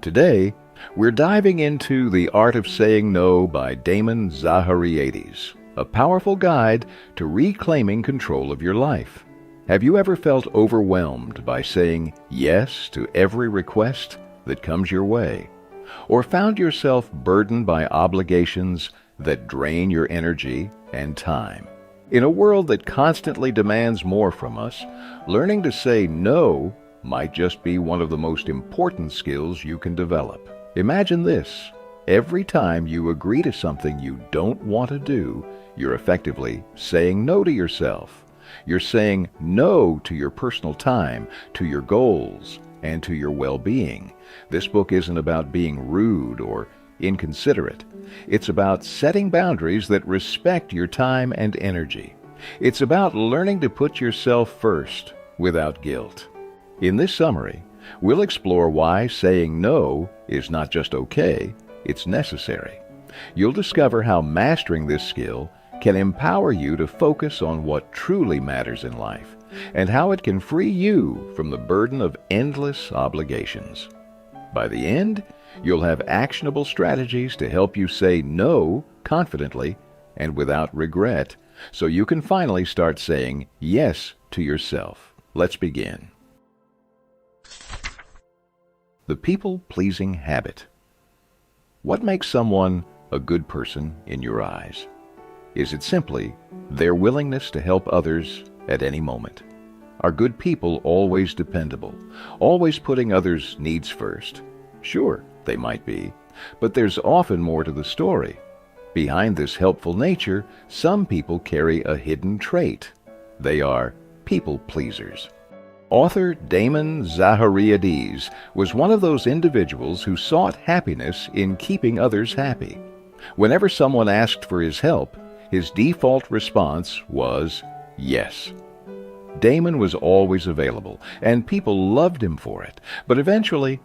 Today, we're diving into The Art of Saying No by Damon Zahariades, a powerful guide to reclaiming control of your life. Have you ever felt overwhelmed by saying yes to every request that comes your way? Or found yourself burdened by obligations that drain your energy and time? In a world that constantly demands more from us, learning to say no might just be one of the most important skills you can develop. Imagine this. Every time you agree to something you don't want to do, you're effectively saying no to yourself. You're saying no to your personal time, to your goals, and to your well-being. This book isn't about being rude or inconsiderate. It's about setting boundaries that respect your time and energy. It's about learning to put yourself first without guilt. In this summary, we'll explore why saying no is not just okay, it's necessary. You'll discover how mastering this skill can empower you to focus on what truly matters in life, and how it can free you from the burden of endless obligations. By the end, you'll have actionable strategies to help you say no confidently and without regret, so you can finally start saying yes to yourself. Let's begin. The people-pleasing habit. What makes someone a good person in your eyes? Is it simply their willingness to help others at any moment? Are good people always dependable, always putting others' needs first? Sure, they might be, but there's often more to the story. Behind this helpful nature, some people carry a hidden trait. They are people pleasers. Author Damon Zahariades was one of those individuals who sought happiness in keeping others happy. Whenever someone asked for his help, his default response was yes. Damon was always available, and people loved him for it, but eventually,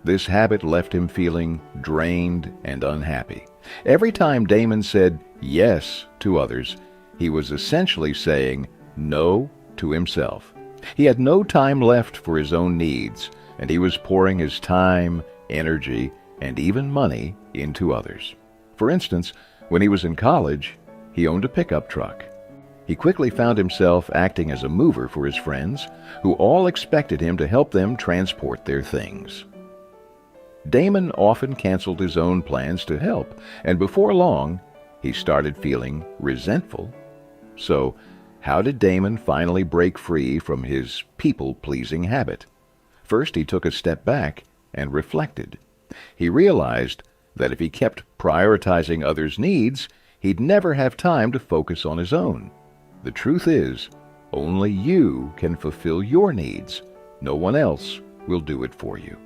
this habit left him feeling drained and unhappy. Every time Damon said yes to others, he was essentially saying no to himself. He had no time left for his own needs, and he was pouring his time, energy, and even money into others. For instance, when he was in college, he owned a pickup truck. He quickly found himself acting as a mover for his friends, who all expected him to help them transport their things. Damon often canceled his own plans to help, and before long, he started feeling resentful. So, how did Damon finally break free from his people-pleasing habit? First, he took a step back and reflected. He realized that if he kept prioritizing others' needs, he'd never have time to focus on his own. The truth is, only you can fulfill your needs. No one else will do it for you.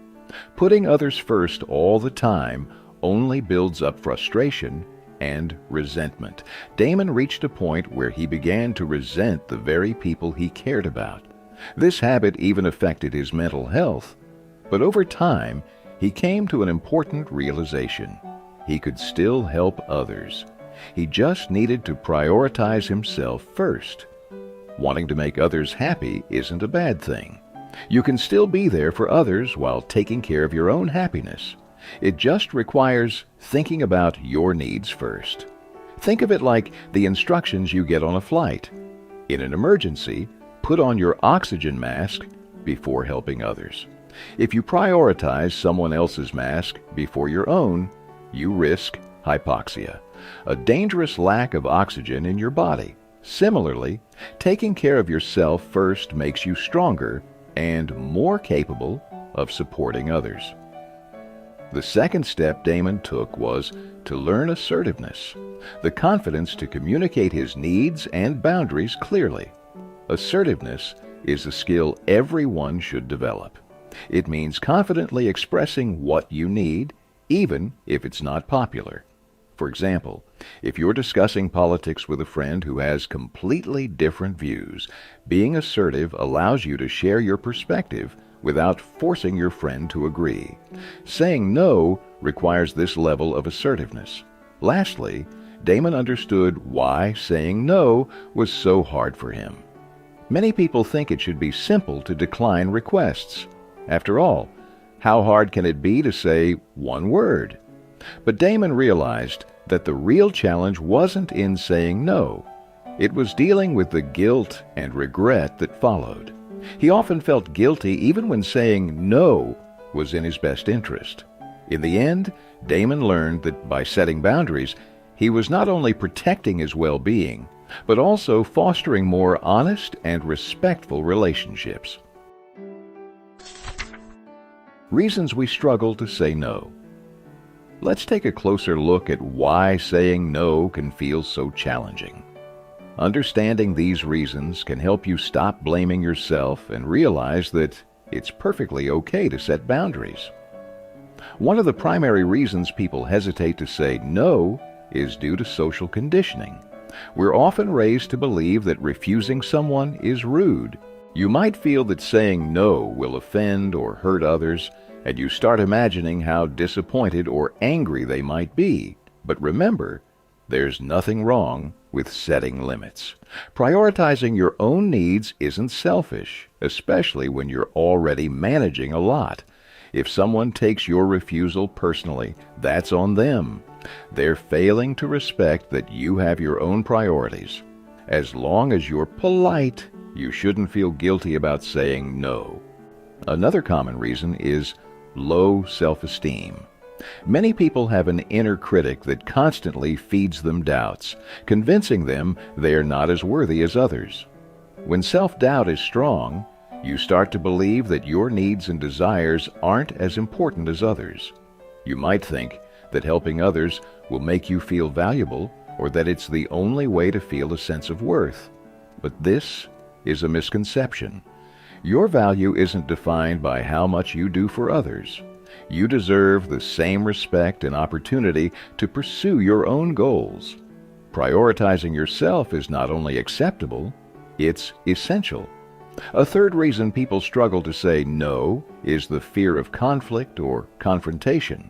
Putting others first all the time only builds up frustration and resentment. Damon reached a point where he began to resent the very people he cared about. This habit even affected his mental health. But over time, he came to an important realization. He could still help others. He just needed to prioritize himself first. Wanting to make others happy isn't a bad thing. You can still be there for others while taking care of your own happiness. It just requires thinking about your needs first. Think of it like the instructions you get on a flight. In an emergency, put on your oxygen mask before helping others. If you prioritize someone else's mask before your own, you risk hypoxia, a dangerous lack of oxygen in your body. Similarly, taking care of yourself first makes you stronger and more capable of supporting others. The second step Damon took was to learn assertiveness, the confidence to communicate his needs and boundaries clearly. Assertiveness is a skill everyone should develop. It means confidently expressing what you need, even if it's not popular. For example, if you're discussing politics with a friend who has completely different views, being assertive allows you to share your perspective without forcing your friend to agree. Saying no requires this level of assertiveness. Lastly, Damon understood why saying no was so hard for him. Many people think it should be simple to decline requests. After all, How hard can it be to say one word? But Damon realized that the real challenge wasn't in saying no. It was dealing with the guilt and regret that followed. He often felt guilty even when saying no was in his best interest. In the end, Damon learned that by setting boundaries, he was not only protecting his well-being, but also fostering more honest and respectful relationships. Reasons we struggle to say no. Let's take a closer look at why saying no can feel so challenging. Understanding these reasons can help you stop blaming yourself and realize that it's perfectly okay to set boundaries. One of the primary reasons people hesitate to say no is due to social conditioning. We're often raised to believe that refusing someone is rude. You might feel that saying no will offend or hurt others, and you start imagining how disappointed or angry they might be. But remember, there's nothing wrong with setting limits. Prioritizing your own needs isn't selfish, especially when you're already managing a lot. If someone takes your refusal personally, that's on them. They're failing to respect that you have your own priorities. As long as you're polite, you shouldn't feel guilty about saying no. Another common reason is low self-esteem. Many people have an inner critic that constantly feeds them doubts, convincing them they are not as worthy as others. When self-doubt is strong, you start to believe that your needs and desires aren't as important as others. You might think that helping others will make you feel valuable, or that it's the only way to feel a sense of worth. But this is a misconception. Your value isn't defined by how much you do for others. You deserve the same respect and opportunity to pursue your own goals. Prioritizing yourself is not only acceptable, it's essential. A third reason people struggle to say no is the fear of conflict or confrontation.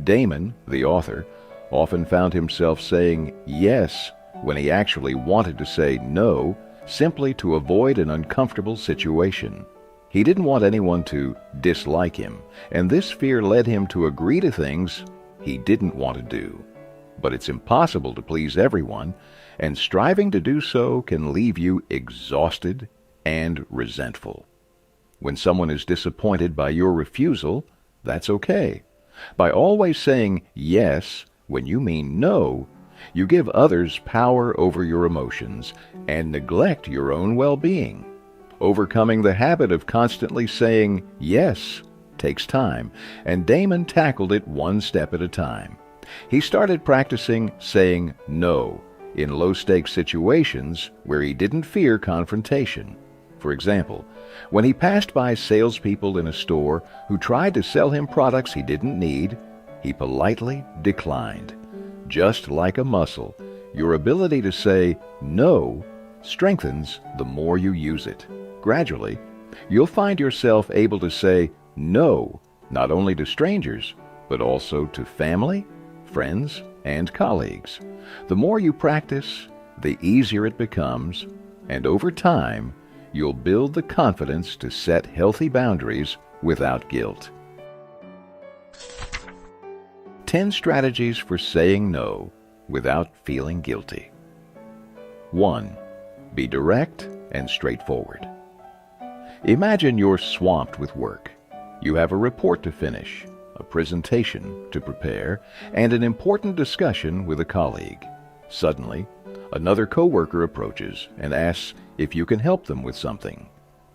Damon, the author, often found himself saying yes when he actually wanted to say no, simply to avoid an uncomfortable situation. He didn't want anyone to dislike him, and this fear led him to agree to things he didn't want to do. But it's impossible to please everyone, and striving to do so can leave you exhausted and resentful. When someone is disappointed by your refusal, that's okay. By always saying yes when you mean no, you give others power over your emotions and neglect your own well-being. Overcoming the habit of constantly saying yes takes time, and Damon tackled it one step at a time. He started practicing saying no in low-stakes situations where he didn't fear confrontation. For example, when he passed by salespeople in a store who tried to sell him products he didn't need, he politely declined. Just like a muscle, your ability to say no strengthens the more you use it. Gradually, you'll find yourself able to say no not only to strangers, but also to family, friends, and colleagues. The more you practice, the easier it becomes, and over time, you'll build the confidence to set healthy boundaries without guilt. 10 strategies for saying no without feeling guilty. 1. Be direct and straightforward. Imagine you're swamped with work. You have a report to finish, a presentation to prepare, and an important discussion with a colleague. Suddenly, another coworker approaches and asks if you can help them with something.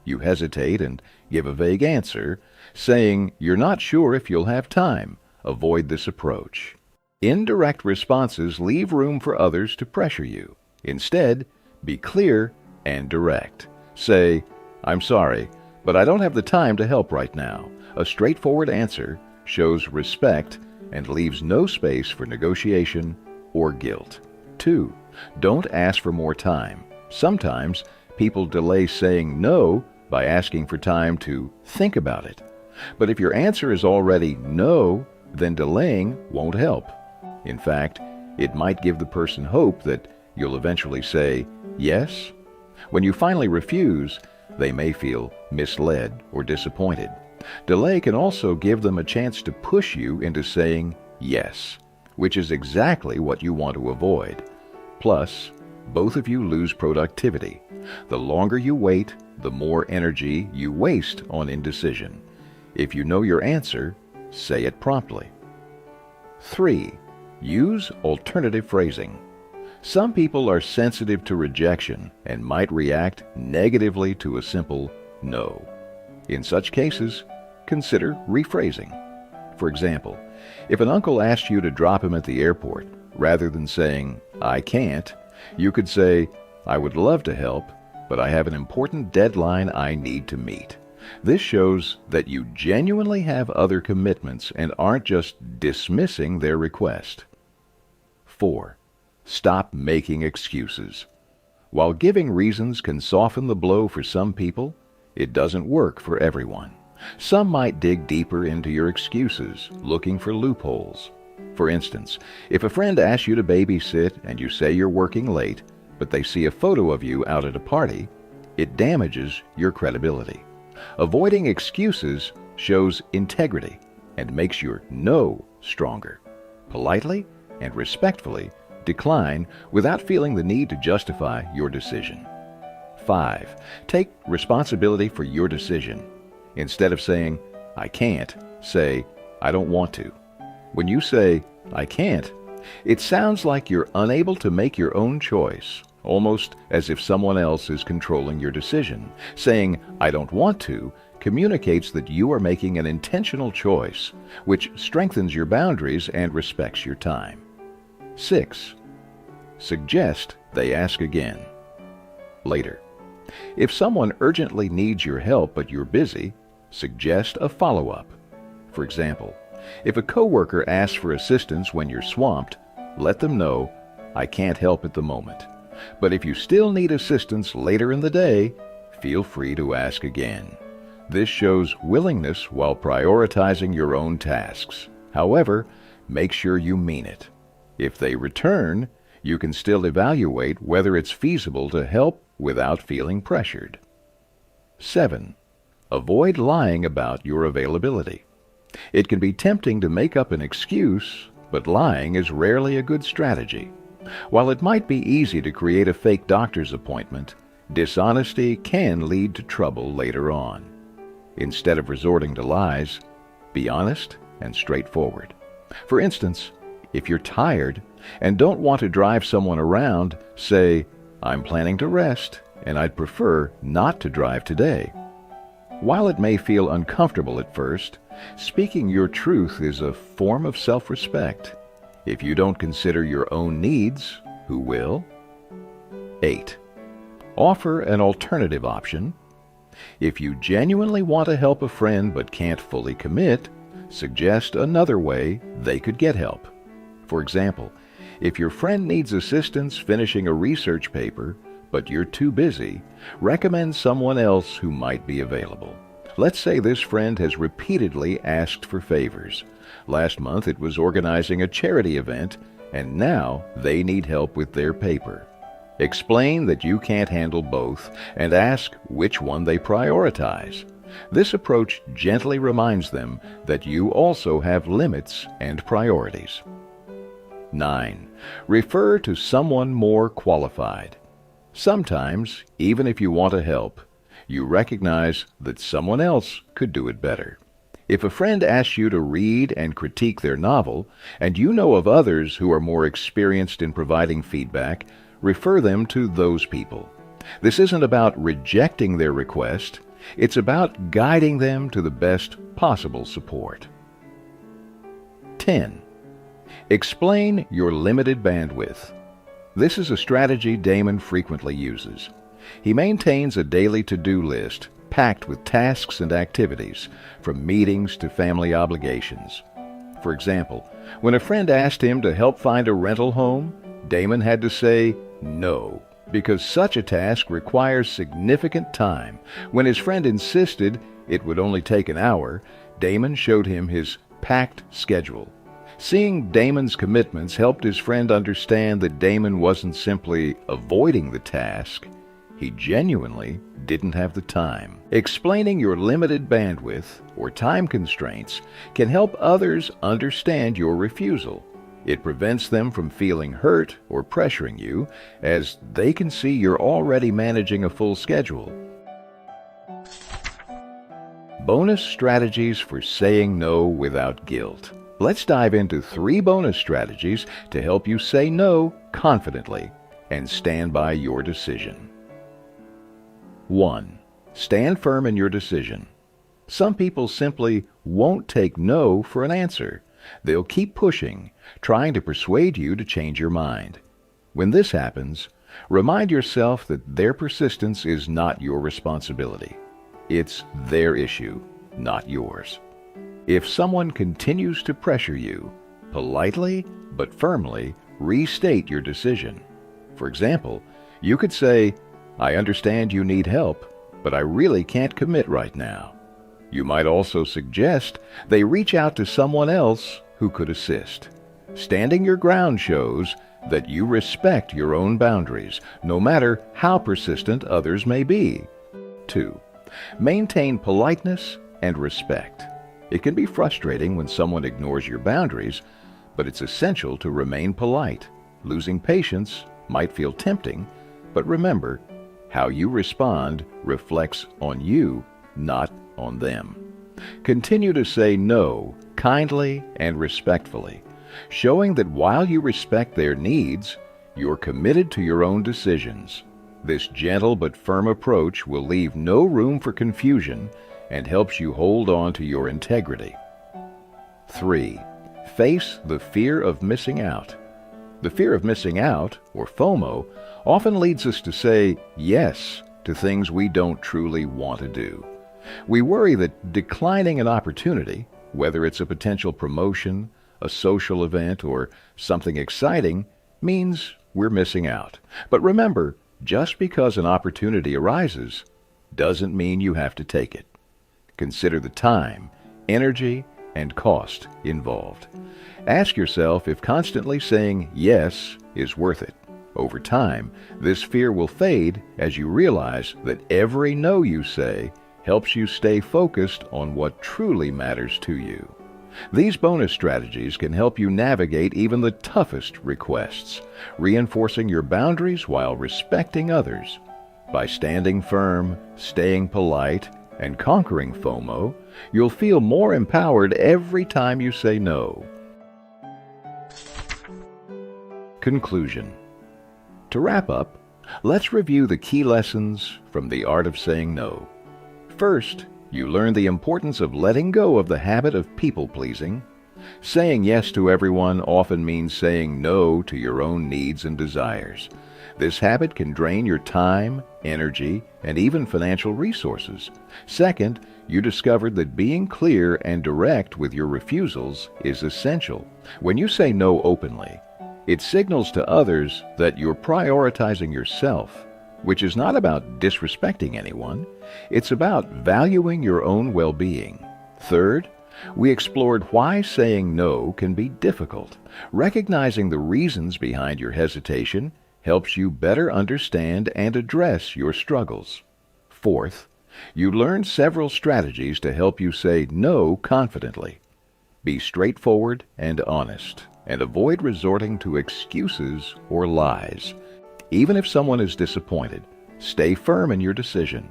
You hesitate and give a vague answer, saying you're not sure if you'll have time. Avoid this approach. Indirect responses leave room for others to pressure you. Instead, be clear and direct. Say, "I'm sorry, but I don't have the time to help right now." A straightforward answer shows respect and leaves no space for negotiation or guilt. 2. Don't ask for more time. Sometimes people delay saying no by asking for time to think about it. But if your answer is already no, then delaying won't help. In fact, it might give the person hope that you'll eventually say yes. When you finally refuse, they may feel misled or disappointed. Delay can also give them a chance to push you into saying yes, which is exactly what you want to avoid. Plus, both of you lose productivity. The longer you wait, the more energy you waste on indecision. If you know your answer, say it promptly. 3. Use alternative phrasing. Some people are sensitive to rejection and might react negatively to a simple no. In such cases, consider rephrasing. For example, if an uncle asked you to drop him at the airport, rather than saying, "I can't," you could say, "I would love to help, but I have an important deadline I need to meet." This shows that you genuinely have other commitments and aren't just dismissing their request. 4. Stop making excuses. While giving reasons can soften the blow for some people, it doesn't work for everyone. Some might dig deeper into your excuses, looking for loopholes. For instance, if a friend asks you to babysit and you say you're working late, but they see a photo of you out at a party, it damages your credibility. Avoiding excuses shows integrity and makes your no stronger. Politely and respectfully decline without feeling the need to justify your decision. 5. Take responsibility for your decision. Instead of saying, "I can't," say, "I don't want to." When you say, "I can't," it sounds like you're unable to make your own choice, almost as if someone else is controlling your decision. Saying, "I don't want to," communicates that you are making an intentional choice, which strengthens your boundaries and respects your time. 6. Suggest they ask again. Later. If someone urgently needs your help but you're busy, suggest a follow-up. For example, if a coworker asks for assistance when you're swamped, let them know, "I can't help at the moment. But if you still need assistance later in the day, feel free to ask again." This shows willingness while prioritizing your own tasks. However, make sure you mean it. If they return, you can still evaluate whether it's feasible to help without feeling pressured. 7. Avoid lying about your availability. It can be tempting to make up an excuse, but lying is rarely a good strategy. While it might be easy to create a fake doctor's appointment, dishonesty can lead to trouble later on. Instead of resorting to lies, be honest and straightforward. For instance, if you're tired and don't want to drive someone around, say, "I'm planning to rest, and I'd prefer not to drive today." While it may feel uncomfortable at first, speaking your truth is a form of self-respect. If you don't consider your own needs, who will? 8. Offer an alternative option. If you genuinely want to help a friend but can't fully commit, suggest another way they could get help. For example, if your friend needs assistance finishing a research paper, but you're too busy, recommend someone else who might be available. Let's say this friend has repeatedly asked for favors. Last month it was organizing a charity event, and now they need help with their paper. Explain that you can't handle both and ask which one they prioritize. This approach gently reminds them that you also have limits and priorities. 9. Refer to someone more qualified. Sometimes, even if you want to help, you recognize that someone else could do it better. If a friend asks you to read and critique their novel, and you know of others who are more experienced in providing feedback, refer them to those people. This isn't about rejecting their request, it's about guiding them to the best possible support. 10. Explain your limited bandwidth. This is a strategy Damon frequently uses. He maintains a daily to-do list packed with tasks and activities, from meetings to family obligations. For example, when a friend asked him to help find a rental home, Damon had to say no, because such a task requires significant time. When his friend insisted it would only take an hour, Damon showed him his packed schedule. Seeing Damon's commitments helped his friend understand that Damon wasn't simply avoiding the task, he genuinely didn't have the time. Explaining your limited bandwidth or time constraints can help others understand your refusal. It prevents them from feeling hurt or pressuring you, as they can see you're already managing a full schedule. Bonus strategies for saying no without guilt. Let's dive into 3 bonus strategies to help you say no confidently and stand by your decision. 1. Stand firm in your decision. Some people simply won't take no for an answer. They'll keep pushing, trying to persuade you to change your mind. When this happens, remind yourself that their persistence is not your responsibility. It's their issue, not yours. If someone continues to pressure you, politely but firmly restate your decision. For example, you could say, "I understand you need help, but I really can't commit right now." You might also suggest they reach out to someone else who could assist. Standing your ground shows that you respect your own boundaries, no matter how persistent others may be. 2. Maintain politeness and respect. It can be frustrating when someone ignores your boundaries, but it's essential to remain polite. Losing patience might feel tempting, but remember, how you respond reflects on you, not on them. Continue to say no kindly and respectfully, showing that while you respect their needs, you're committed to your own decisions. This gentle but firm approach will leave no room for confusion and helps you hold on to your integrity. 3. Face the fear of missing out. The fear of missing out, or FOMO, often leads us to say yes to things we don't truly want to do. We worry that declining an opportunity, whether it's a potential promotion, a social event, or something exciting, means we're missing out. But remember, just because an opportunity arises doesn't mean you have to take it. Consider the time, energy, and cost involved. Ask yourself if constantly saying yes is worth it. Over time, this fear will fade as you realize that every no you say helps you stay focused on what truly matters to you. These bonus strategies can help you navigate even the toughest requests, reinforcing your boundaries while respecting others. By standing firm, staying polite, and conquering FOMO, you'll feel more empowered every time you say no. Conclusion. To wrap up, let's review the key lessons from the art of saying no. First, you learn the importance of letting go of the habit of people-pleasing. Saying yes to everyone often means saying no to your own needs and desires. This habit can drain your time, energy, and even financial resources. Second, you discovered that being clear and direct with your refusals is essential. When you say no openly, it signals to others that you're prioritizing yourself, which is not about disrespecting anyone. It's about valuing your own well-being. Third, we explored why saying no can be difficult. Recognizing the reasons behind your hesitation helps you better understand and address your struggles. Fourth, you learned several strategies to help you say no confidently. Be straightforward and honest, and avoid resorting to excuses or lies. Even if someone is disappointed, stay firm in your decision.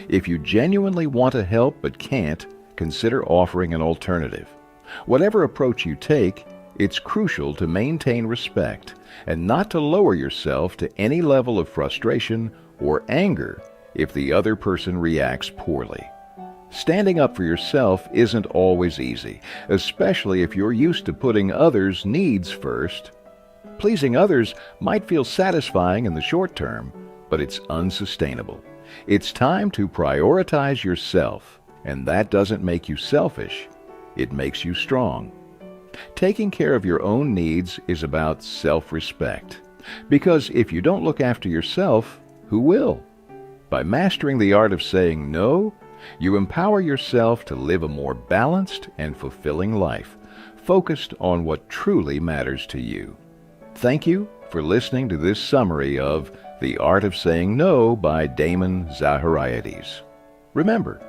If you genuinely want to help but can't, consider offering an alternative. Whatever approach you take, it's crucial to maintain respect and not to lower yourself to any level of frustration or anger if the other person reacts poorly. Standing up for yourself isn't always easy, especially if you're used to putting others' needs first. Pleasing others might feel satisfying in the short term, but it's unsustainable. It's time to prioritize yourself, and that doesn't make you selfish. It makes you strong. Taking care of your own needs is about self-respect, because if you don't look after yourself, who will? By mastering the art of saying no, you empower yourself to live a more balanced and fulfilling life, focused on what truly matters to you. Thank you for listening to this summary of The Art of Saying No by Damon Zahariades. Remember,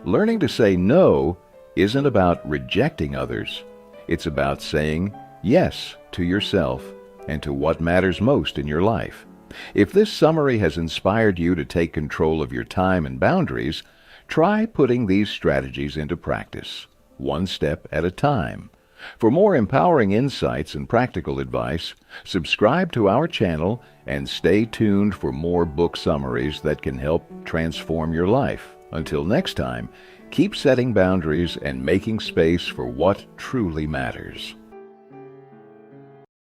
learning to say no isn't about rejecting others. It's about saying yes to yourself and to what matters most in your life. If this summary has inspired you to take control of your time and boundaries, try putting these strategies into practice, one step at a time. For more empowering insights and practical advice, subscribe to our channel and stay tuned for more book summaries that can help transform your life. Until next time, keep setting boundaries and making space for what truly matters.